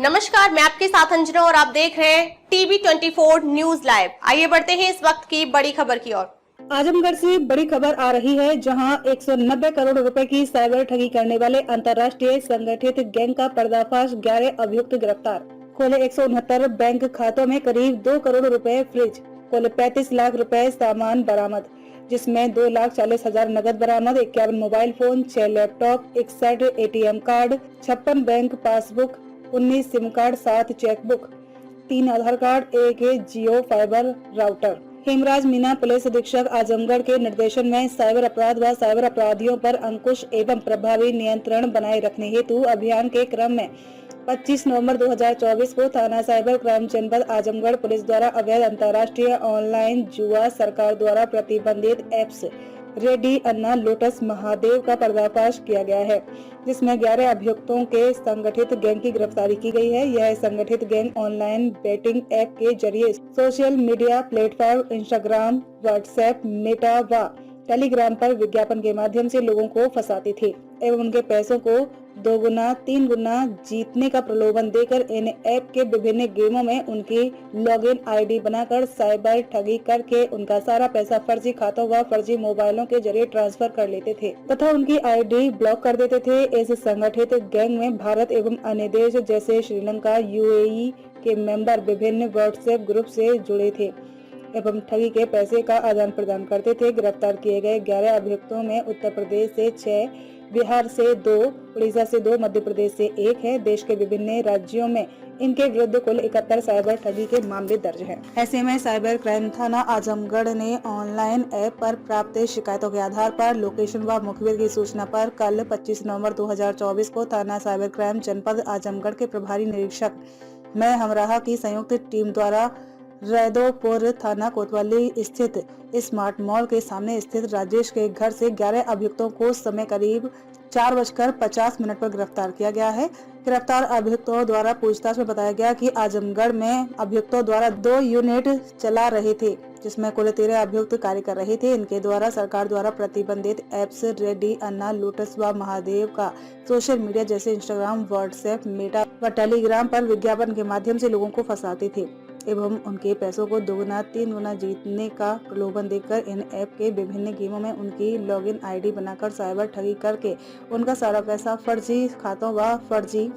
नमस्कार, मैं आपके साथ अंजना और आप देख रहे हैं टीवी 24 न्यूज लाइव। आइए बढ़ते हैं इस वक्त की बड़ी खबर की ओर। आजमगढ़ से बड़ी खबर आ रही है, जहां 190 करोड़ रुपए की साइबर ठगी करने वाले अंतर्राष्ट्रीय संगठित गैंग का पर्दाफाश, 11 अभियुक्त गिरफ्तार। खोले 169 बैंक खातों में करीब 2 करोड़ रुपए फ्रिज, कुल 35 लाख रुपए सामान बरामद, जिसमें 2,40,000 नकद बरामद, 51 mobile phone, 6 laptop, 61 ATM card, 56 bank passbook, 19 SIM card, 7 chequebook, 3 Aadhaar card, 1 Jio fibre router. Hemraj Meena police अधीक्षक आजमगढ़ के निर्देशन में साइबर अपराध व साइबर अपराधियों पर अंकुश एवं प्रभावी नियंत्रण बनाए रखने हेतु अभियान के क्रम में 25 नवंबर 2024 को थाना साइबर क्राइम जनपद आजमगढ़ पुलिस द्वारा अवैध अंतर्राष्ट्रीय ऑनलाइन जुआ सरकार द्वारा प्रतिबंधित एप्स रेडी अन्ना लोटस महादेव का पर्दाफाश किया गया है, जिसमें 11 अभियुक्तों के संगठित गैंग की गिरफ्तारी की गई है। यह संगठित गैंग ऑनलाइन बेटिंग ऐप के जरिए social media platform Instagram, WhatsApp, Meta व टेलीग्राम पर विज्ञापन के माध्यम से लोगों को फंसाती थी एवं उनके पैसों को 2 गुना 3 गुना जीतने का प्रलोभन देकर इन ऐप के विभिन्न गेमों में उनकी लॉगिन आईडी बनाकर साइबर ठगी करके उनका सारा पैसा फर्जी खातों व फर्जी मोबाइलों के जरिए ट्रांसफर कर लेते थे तथा उनकी आईडी ब्लॉक कर देते थे। इस संगठित गैंग में भारत एवं अन्य देश जैसे श्रीलंका, UAE के मेंबर विभिन्न व्हाट्सएप ग्रुप से जुड़े थे एवं ठगी के पैसे का आदान प्रदान करते थे। गिरफ्तार किए गए 11 अभियुक्तों में उत्तर प्रदेश से 6, बिहार से 2, उड़ीसा से 2, मध्य प्रदेश से 1 है। देश के विभिन्न राज्यों में इनके विरुद्ध कुल 71 साइबर ठगी के मामले दर्ज हैं। ऐसे में साइबर क्राइम थाना आजमगढ़ ने ऑनलाइन ऐप पर प्राप्त शिकायतों के आधार पर लोकेशन व मुखबिर की सूचना पर कल 25 नवंबर 2024 को थाना साइबर क्राइम जनपद आजमगढ़ के प्रभारी निरीक्षक मैं हमराहा की संयुक्त टीम द्वारा रैदोपुर थाना कोतवाली स्थित स्मार्ट मॉल के सामने स्थित राजेश के घर से 11 अभियुक्तों को समय करीब 4:50 पर गिरफ्तार किया गया है। गिरफ्तार अभियुक्तों द्वारा पूछताछ में बताया गया कि आजमगढ़ में अभियुक्तों द्वारा 2 यूनिट चला रहे थे, जिसमें कुल 13 अभियुक्त कार्य कर रहे थे। इनके द्वारा सरकार द्वारा प्रतिबंधित एप्स रेडी अन्ना लोटस व महादेव का सोशल मीडिया जैसे इंस्टाग्राम, व्हाट्सएप, मेटा व टेलीग्राम पर विज्ञापन के माध्यम से लोगों को फंसाते थे एवं उनके पैसों को 2 गुना 3 गुना जीतने का प्रलोभन देकर इन ऐप के विभिन्न गेमों में उनकी लॉगिन आईडी बनाकर साइबर ठगी करके उनका सारा पैसा फर्जी खातों व फर्जी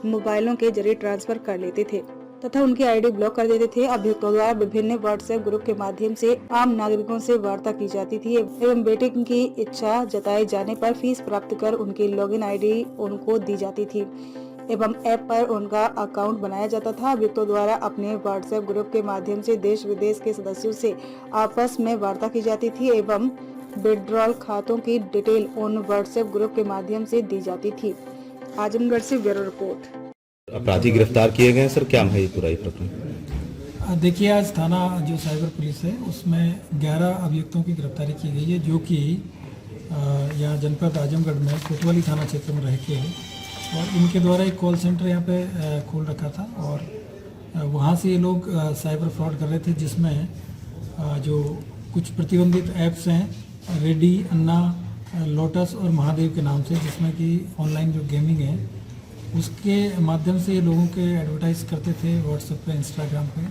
मोबाइलों के जरिए ट्रांसफर कर लेते थे तथा उनकी आईडी ब्लॉक कर देते थे। अभियुक्तों द्वारा विभिन्न व्हाट्सएप ग्रुप के माध्यम से आम नागरिकों से वार्ता की जाती थी एवं बेटिंग की इच्छा जताए जाने पर फीस प्राप्त कर उनकी लॉगिन आईडी उनको दी जाती थी एवं ऐप पर उनका अकाउंट बनाया जाता था। अभियुक्तों द्वारा अपने व्हाट्सएप ग्रुप के माध्यम से देश विदेश के सदस्यों से आपस में वार्ता की जाती थी एवं विड्रॉल खातों की डिटेल उन व्हाट्सएप ग्रुप के माध्यम से दी जाती थी। आजमगढ़ से ब्यूरो रिपोर्ट। अपराधी गिरफ्तार किए गए सर, क्या है पूरा प्रकरण? देखिए, आज थाना जो साइबर पुलिस है उसमें 11 अभियुक्तों की गिरफ्तारी की गई है, जो कि यहाँ जनपद आजमगढ़ में कोतवाली थाना क्षेत्र में रह के और इनके द्वारा एक कॉल सेंटर यहाँ पे खोल रखा था और वहाँ से ये लोग साइबर फ्रॉड कर रहे थे, जिसमें जो कुछ प्रतिबंधित ऐप्स हैं रेडी अन्ना लोटस और महादेव के नाम से, जिसमें कि ऑनलाइन जो गेमिंग है उसके माध्यम से ये लोगों के एडवर्टाइज करते थे व्हाट्सएप पे, इंस्टाग्राम पे,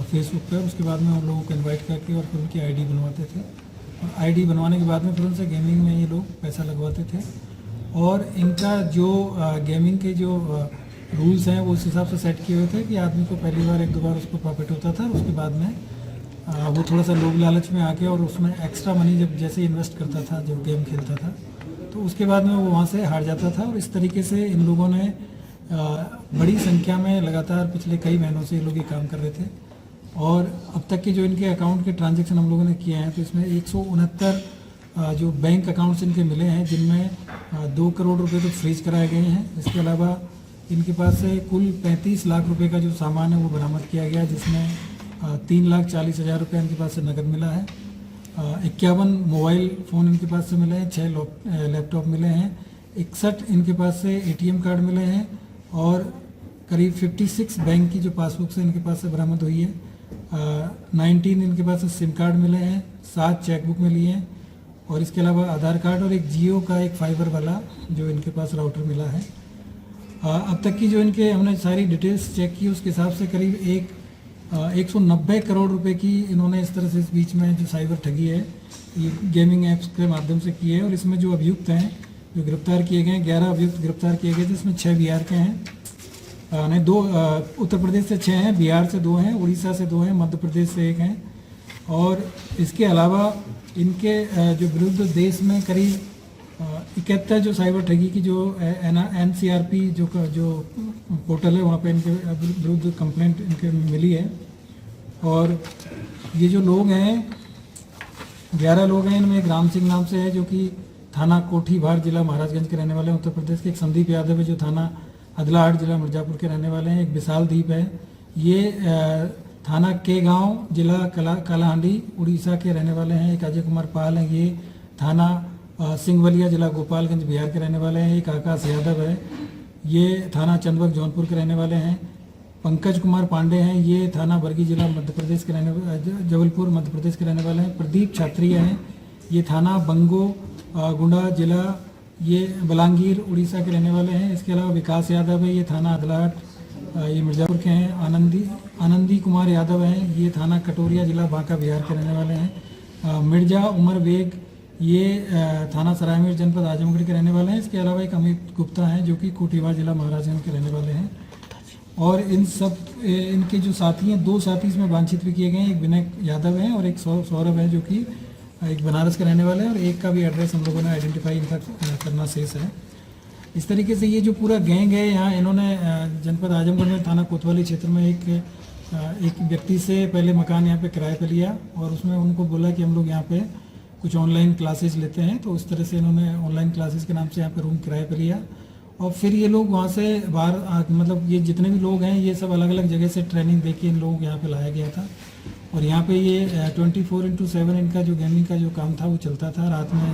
फेसबुक पे। उसके बाद में उन लोगों को इनवाइट करके और फिर उनकी आईडी बनवाते थे और आईडी बनवाने के बाद में फिर उनसे गेमिंग में ये लोग पैसा लगवाते थे और इनका जो गेमिंग के जो रूल्स हैं वो उस हिसाब से सेट किए हुए थे कि आदमी को पहली बार 1-2 बार उसको प्रॉफिट होता था और उसके बाद में वो थोड़ा सा लोभ लालच में आके और उसमें एक्स्ट्रा मनी जब जैसे इन्वेस्ट करता था, जब गेम खेलता था, तो उसके बाद में वो वहाँ से हार जाता था। और इस तरीके से इन लोगों ने बड़ी संख्या में लगातार पिछले कई महीनों से ये लोग ये काम कर रहे थे और अब तक के जो इनके अकाउंट के ट्रांजैक्शन हम लोगों ने किए हैं तो इसमें 169 जो बैंक अकाउंट्स इनके मिले हैं, जिनमें 2 करोड़ रुपए तो फ्रीज कराए गए हैं। इसके अलावा इनके पास से कुल 35 लाख रुपए का जो सामान है वो बरामद किया गया, जिसमें 3,40,000 रुपये इनके पास से नकद मिला है, 51 मोबाइल फ़ोन इनके पास से मिले हैं, 6 लैपटॉप मिले हैं, 61 इनके पास से ATM कार्ड मिले हैं और करीब 56 बैंक की जो पासबुक से इनके पास से बरामद हुई है, 19 इनके पास से सिम कार्ड मिले हैं, 7 चेकबुक मिली हैं और इसके अलावा आधार कार्ड और एक जियो का एक फाइबर वाला जो इनके पास राउटर मिला है। अब तक की जो इनके हमने सारी डिटेल्स चेक की उसके हिसाब से करीब 190 करोड़ रुपए की इन्होंने इस तरह से इस बीच में जो साइबर ठगी है ये गेमिंग ऐप्स के माध्यम से की है। और इसमें जो अभियुक्त हैं जो गिरफ्तार किए गए हैं 11 अभियुक्त गिरफ्तार किए गए, जिसमें 6 बिहार के हैं, नहीं 2 उत्तर प्रदेश से 6 हैं, बिहार से 2 हैं, उड़ीसा से 2 हैं, मध्य प्रदेश से 1 हैं। और इसके अलावा इनके जो विरुद्ध देश में करीब 71 जो साइबर ठगी की जो NCRP जो पोर्टल है वहाँ पे इनके विरुद्ध कंप्लेंट इनके मिली है। और ये जो लोग हैं 11 लोग हैं, इनमें एक राम सिंह नाम से है जो कि थाना कोठी भार जिला महाराजगंज के रहने वाले हैं उत्तर प्रदेश के। एक संदीप यादव है जो थाना अदलाहाट जिला मिर्जापुर के रहने वाले हैं। एक विशाल दीप है, ये थाना के गांव जिला कालाहांडी उड़ीसा के रहने वाले हैं। एक अजय कुमार पाल हैं, ये थाना सिंगवलिया जिला गोपालगंज बिहार के रहने वाले हैं। एक आकाश यादव है, ये थाना चंदवक जौनपुर के रहने वाले हैं। पंकज कुमार पांडे हैं, ये थाना बरगी जिला मध्य प्रदेश के जबलपुर मध्य प्रदेश के रहने वाले हैं। प्रदीप छात्रिया हैं, ये थाना बंगो गुंडा जिला ये बलांगीर उड़ीसा के रहने वाले हैं। इसके अलावा विकास यादव है, ये थाना अदलाहाट ये मिर्जापुर के हैं। आनंदी कुमार यादव हैं, ये थाना कटोरिया जिला बांका बिहार के रहने वाले हैं। मिर्जा उमर बेग ये थाना सरायमीर जनपद आजमगढ़ के रहने वाले हैं। इसके अलावा एक अमित गुप्ता हैं जो कि कोटीवार जिला महाराजगंज के रहने वाले हैं। और इन सब इनके जो साथी हैं 2 साथी इसमें वांछित भी किए गए हैं, एक विनय यादव है और एक सौरभ है जो कि एक बनारस के रहने वाले हैं। और एक का भी एड्रेस हम लोगों ने आइडेंटिफाई इनका करना शेष है। इस तरीके से ये जो पूरा गैंग है यहाँ इन्होंने जनपद आजमगढ़ में थाना कोतवाली क्षेत्र में एक व्यक्ति से पहले मकान यहाँ पे किराए पे लिया और उसमें उनको बोला कि हम लोग यहाँ पे कुछ ऑनलाइन क्लासेस लेते हैं, तो उस तरह से इन्होंने ऑनलाइन क्लासेस के नाम से यहाँ पे रूम किराए पे लिया। और फिर ये लोग वहाँ से बाहर मतलब ये जितने भी लोग हैं ये सब अलग अलग जगह से ट्रेनिंग दे के इन लोगों को यहाँ पे लाया गया था। और यहाँ पे ये 24/7 इनका जो गेमिंग का जो काम था वो चलता था। रात में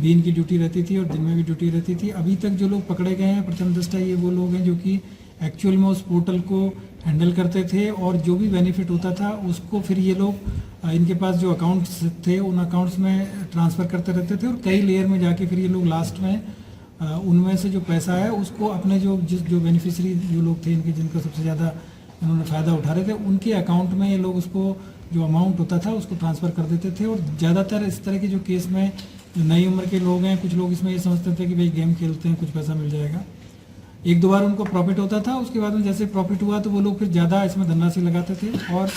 भी इनकी ड्यूटी रहती थी और दिन में भी ड्यूटी रहती थी। अभी तक जो लोग पकड़े गए हैं प्रथम दृष्टया ये वो लोग हैं जो कि एक्चुअल में उस पोर्टल को हैंडल करते थे और जो भी बेनिफिट होता था उसको फिर ये लोग इनके पास जो अकाउंट्स थे उन अकाउंट्स में ट्रांसफ़र करते रहते थे। और कई लेयर में जाके फिर ये लोग लास्ट में उनमें से जो पैसा है उसको अपने जो बेनिफिशियरी जो लोग थे इनके जिनका सबसे ज़्यादा इन्होंने फ़ायदा उठा रहे थे उनके अकाउंट में ये लोग उसको जो अमाउंट होता था उसको ट्रांसफ़र कर देते थे। और ज़्यादातर इस तरह के जो केस में जो नई उम्र के लोग हैं कुछ लोग इसमें ये समझते थे कि भाई गेम खेलते हैं कुछ पैसा मिल जाएगा, 1-2 बार उनको प्रॉफिट होता था, उसके बाद में जैसे प्रॉफिट हुआ तो वो लोग फिर ज़्यादा इसमें धनराशि लगाते थे। और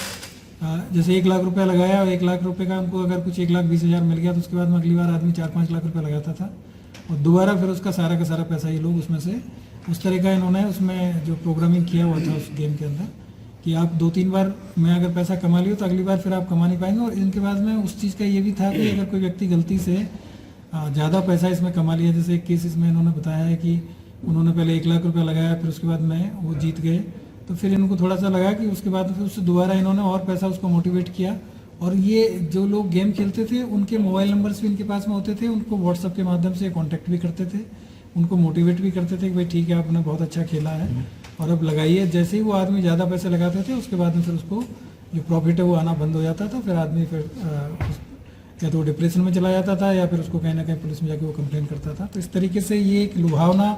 जैसे 1 लाख रुपया लगाया और 1 लाख रुपये का उनको अगर कुछ 1,20,000 मिल गया तो उसके बाद में अगली बार आदमी 4-5 लाख रुपये लगाता था और दोबारा फिर उसका सारा का सारा पैसा ये लोग उसमें से उस तरह का इन्होंने उसमें जो प्रोग्रामिंग किया हुआ था उस गेम के अंदर कि आप 2-3 बार में अगर पैसा कमा लियो तो अगली बार फिर आप कमा नहीं पाएंगे। और इनके बाद में उस चीज़ का ये भी था कि अगर कोई व्यक्ति गलती से ज़्यादा पैसा इसमें कमा लिया, जैसे एक केस इसमें इन्होंने बताया है कि उन्होंने पहले 1 लाख रुपया लगाया फिर उसके बाद में वो जीत गए तो फिर इनको थोड़ा सा लगा कि उसके बाद फिर उससे दोबारा इन्होंने और पैसा उसको मोटिवेट किया। और ये जो लोग गेम खेलते थे उनके मोबाइल नंबर्स भी इनके पास में होते थे, उनको व्हाट्सअप के माध्यम से कॉन्टैक्ट भी करते थे, उनको मोटिवेट भी करते थे कि भाई ठीक है आपने बहुत अच्छा खेला है और अब लगाइए। जैसे ही वो आदमी ज़्यादा पैसे लगाते थे उसके बाद में फिर उसको जो प्रॉफिट है वो आना बंद हो जाता था। फिर आदमी फिर या तो डिप्रेशन में चला जाता था या फिर उसको कहीं ना कहीं पुलिस में जाके वो कंप्लेन करता था। तो इस तरीके से ये एक लुभावना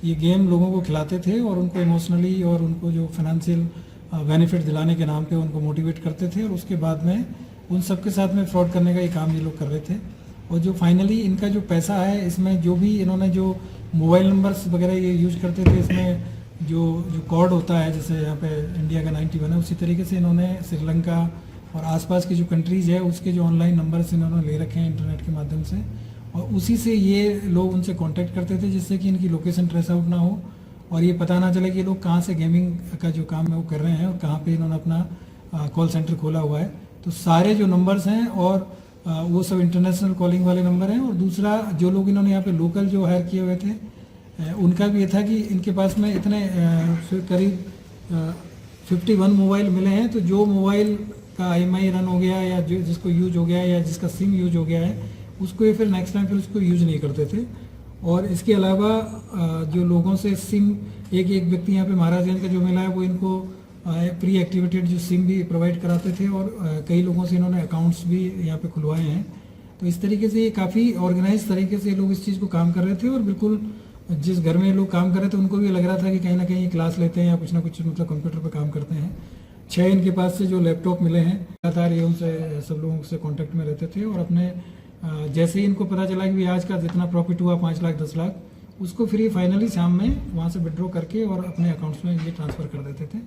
ये गेम लोगों को खिलाते थे और उनको इमोशनली और उनको जो फाइनेंशियल बेनिफिट दिलाने के नाम पे उनको मोटिवेट करते थे और उसके बाद में उन सब के साथ में फ्रॉड करने का ये काम ये लोग कर रहे थे। और जो फाइनली इनका जो पैसा है इसमें जो भी इन्होंने जो मोबाइल नंबर्स वगैरह ये यूज करते थे इसमें जो कोड होता है जैसे यहाँ पे इंडिया का 91 है उसी तरीके से इन्होंने श्रीलंका और आसपास की जो कंट्रीज़ है उसके जो ऑनलाइन नंबर्स इन्होंने ले रखे हैं इंटरनेट के माध्यम से और उसी से ये लोग उनसे कांटेक्ट करते थे जिससे कि इनकी लोकेशन ट्रेस आउट ना हो और ये पता ना चले कि ये लोग कहाँ से गेमिंग का जो काम है वो कर रहे हैं और कहाँ पे इन्होंने अपना कॉल सेंटर खोला हुआ है। तो सारे जो नंबर्स हैं और वो सब इंटरनेशनल कॉलिंग वाले नंबर हैं। और दूसरा जो लोग इन्होंने यहाँ पे लोकल जो हायर किए हुए थे उनका भी ये था कि इनके पास में इतने करीब 51 मोबाइल मिले हैं तो जो मोबाइल का IMEI रन हो गया या जो जिसको यूज हो गया या जिसका सिम यूज हो गया है उसको ये फिर नेक्स्ट टाइम फिर उसको यूज नहीं करते थे। और इसके अलावा जो लोगों से सिम एक व्यक्ति यहाँ पे महाराजगंज का जो मिला है वो इनको प्री एक्टिवेटेड जो सिम भी प्रोवाइड कराते थे और कई लोगों से इन्होंने अकाउंट्स भी यहाँ पे खुलवाए हैं। तो इस तरीके से ये काफ़ी ऑर्गेनाइज तरीके से लोग इस चीज़ को काम कर रहे थे और बिल्कुल जिस घर में ये लोग काम कर रहे थे उनको भी लग रहा था कि कहीं ना कहीं ये क्लास लेते हैं या कुछ ना कुछ मतलब कंप्यूटर पर काम करते हैं। 6 इनके पास से जो लैपटॉप मिले हैं, लगातार ये उनसे सब लोगों से कांटेक्ट में रहते थे और अपने जैसे ही इनको पता चला कि आज का जितना प्रॉफिट हुआ 5 लाख 10 लाख, उसको फिर ये फाइनली शाम में वहाँ से विड्रॉ करके और अपने अकाउंट्स में ये ट्रांसफ़र कर देते थे।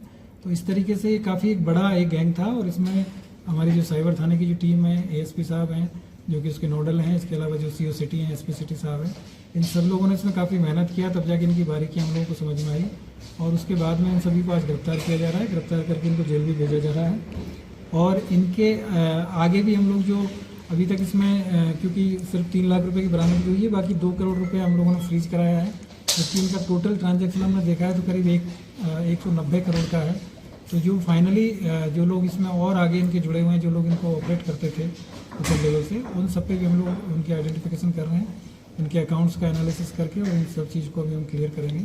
तो इस तरीके से ये काफ़ी एक बड़ा एक गैंग था और इसमें हमारी जो साइबर थाने की जो टीम है, एएसपी साहब हैं जो कि उसके नोडल हैं, इसके अलावा जो सीओ सिटी हैं, एसपी सिटी साहब हैं, इन सब लोगों ने इसमें काफ़ी मेहनत किया, तब जाके इनकी बारीकी हम लोगों को समझ में आई और उसके बाद में इन सभी को आज गिरफ्तार किया जा रहा है। गिरफ्तार करके इनको जेल भी भेजा जा रहा है और इनके आगे भी हम लोग जो अभी तक इसमें क्योंकि सिर्फ 3 लाख रुपए की बरामदगी हुई है, बाकी 2 करोड़ रुपए हम लोगों ने फ्रीज कराया है, जबकि इनका टोटल ट्रांजैक्शन हमने देखा है तो करीब 190 करोड़ का है। तो जो फाइनली जो लोग इसमें और आगे इनके जुड़े हुए हैं, जो लोग इनको ऑपरेट करते थे ऊपर लेवल से, उन सब पे भी हम लोग उनकी आइडेंटिफिकेशन कर रहे हैं, इनके अकाउंट्स का एनालिसिस करके और इन सब चीज़ को भी हम क्लियर करेंगे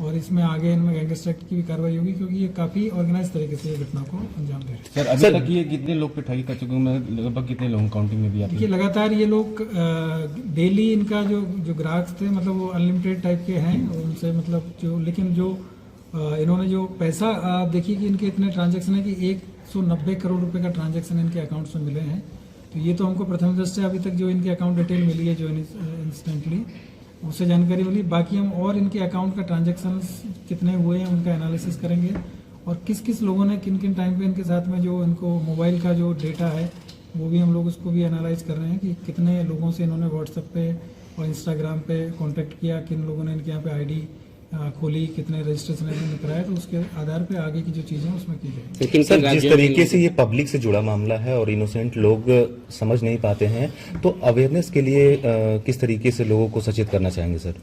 और इसमें आगे इनमें गैंगस्टर एक्ट की भी कार्रवाई होगी क्योंकि ये काफ़ी ऑर्गेनाइज तरीके से ये घटना को अंजाम दे रहे हैं। सर अभी तक ये कितने लोग पे ठगी कर चुके हैं, लगभग कितने लोगों काउंटिंग में भी आते हैं? देखिए लगातार ये लोग डेली इनका जो ग्राहक थे मतलब वो अनलिमिटेड टाइप के हैं उनसे मतलब जो, लेकिन जो इन्होंने जो पैसा आप देखिए कि इनके इतने ट्रांजैक्शन है कि 190 करोड़ रुपए का ट्रांजैक्शन इनके अकाउंट्स में मिले हैं। तो ये तो हमको प्रथम दृष्टया अभी तक जो इनके अकाउंट डिटेल मिली है जो इंस्टेंटली उससे जानकारी मिली, बाकी हम और इनके अकाउंट का ट्रांजैक्शन कितने हुए हैं उनका एनालिसिस करेंगे और किस किस लोगों ने किन किन टाइम पे इनके साथ में जो इनको मोबाइल का जो डेटा है वो भी हम लोग उसको भी एनालाइज कर रहे हैं कि कितने लोगों से इन्होंने व्हाट्सएप पे और इंस्टाग्राम पे कांटेक्ट किया, किन लोगों ने इनके यहाँ पे आईडी खोली, कितने रजिस्ट्रेशन इन्होंने कराया, तो उसके आधार पे आगे की जो चीज़ें उसमें की जाएगी। लेकिन सर जिस तरीके से ये पब्लिक से जुड़ा मामला है और इनोसेंट लोग समझ नहीं पाते हैं, तो अवेयरनेस के लिए किस तरीके से लोगों को सचेत करना चाहेंगे सर?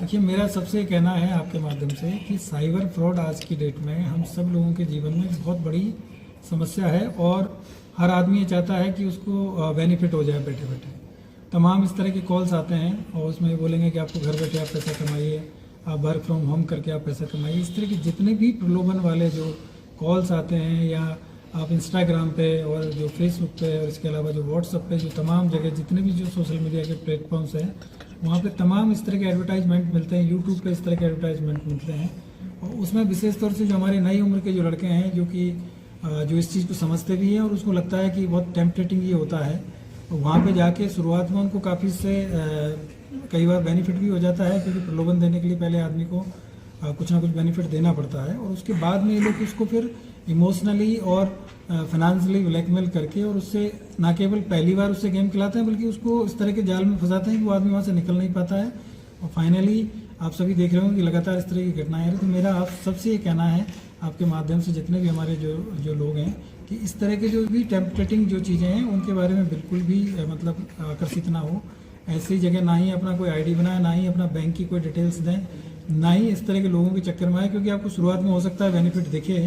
देखिए मेरा सबसे कहना है आपके माध्यम से कि साइबर फ्रॉड आज की डेट में हम सब लोगों के जीवन में बहुत बड़ी समस्या है और हर आदमी ये चाहता है कि उसको बेनिफिट हो जाए बैठे बैठे। तमाम इस तरह के कॉल्स आते हैं और उसमें ये बोलेंगे कि आपको घर बैठे आप पैसा कमाइए, आप वर्क फ्रॉम होम करके आप पैसा कमाइए। इस तरह के जितने भी प्रलोभन वाले जो कॉल्स आते हैं या आप इंस्टाग्राम पे और जो फेसबुक पे और इसके अलावा जो व्हाट्सएप पे जो तमाम जगह जितने भी जो सोशल मीडिया के प्लेटफॉर्म्स हैं वहाँ पे तमाम इस तरह के एडवर्टाइजमेंट मिलते हैं, यूट्यूब पे इस तरह के एडवर्टाइजमेंट मिलते हैं और उसमें विशेष तौर से जो हमारी नई उम्र के जो लड़के हैं जो कि जो इस चीज़ को समझते भी हैं और उसको लगता है कि बहुत टेम्पटेटिंग ये होता है, तो वहाँ पे जाके शुरुआत में उनको काफ़ी से कई बार बेनिफिट भी हो जाता है क्योंकि प्रलोभन देने के लिए पहले आदमी को कुछ ना कुछ बेनिफिट देना पड़ता है और उसके बाद में ये लोग उसको फिर इमोशनली और फाइनेंशियली ब्लैकमेल करके और उससे ना केवल पहली बार उससे गेम खिलाते हैं बल्कि उसको इस तरह के जाल में फंसाते हैं कि वो आदमी वहाँ से निकल नहीं पाता है और फाइनली आप सभी देख रहे हो कि लगातार इस तरह की घटनाएं हैं। तो मेरा आप सबसे ये कहना है आपके माध्यम से जितने भी हमारे जो लोग हैं कि इस तरह के जो भी टेम्पटेटिंग जो चीज़ें हैं उनके बारे में बिल्कुल भी मतलब आकर्षित ना हो। ऐसी जगह ना ही अपना कोई आईडी बनाए, ना ही अपना बैंक की कोई डिटेल्स दें, ना ही इस तरह के लोगों के चक्कर में आए क्योंकि आपको शुरुआत में हो सकता है बेनिफिट दिखे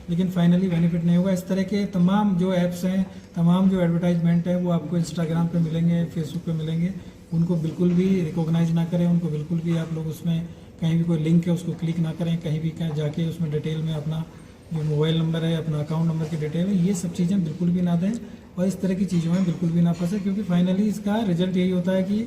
लेकिन फाइनली बेनिफिट नहीं होगा। इस तरह के तमाम जो ऐप्स हैं, तमाम जो एडवर्टाइजमेंट है वो आपको इंस्टाग्राम पे मिलेंगे, फेसबुक पे मिलेंगे, उनको बिल्कुल भी रिकॉग्नाइज ना करें, उनको बिल्कुल भी आप लोग उसमें कहीं भी कोई लिंक है उसको क्लिक ना करें, कहीं भी जाके उसमें डिटेल में अपना जो मोबाइल नंबर है, अपना अकाउंट नंबर की डिटेल है, ये सब चीज़ें बिल्कुल भी ना दें और इस तरह की चीज़ों में बिल्कुल भी ना फंसे क्योंकि फाइनली इसका रिजल्ट यही होता है कि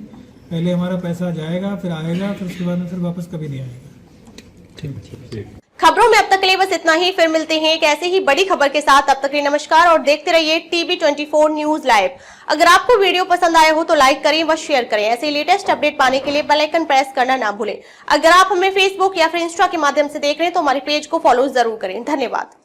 पहले हमारा पैसा जाएगा, फिर आएगा, फिर उसके बाद में फिर वापस कभी नहीं आएगा। खबरों में अब तक के लिए बस इतना ही, फिर मिलते हैं एक ऐसे ही बड़ी खबर के साथ। तब तक के लिए नमस्कार और देखते रहिए टीवी 24 न्यूज लाइव। अगर आपको वीडियो पसंद आया हो तो लाइक करें व शेयर करें। ऐसे लेटेस्ट अपडेट पाने के लिए बेल आइकन प्रेस करना ना भूलें। अगर आप हमें फेसबुक या फिर इंस्टा के माध्यम से देख रहे हैं तो हमारे पेज को फॉलो जरूर करें। धन्यवाद।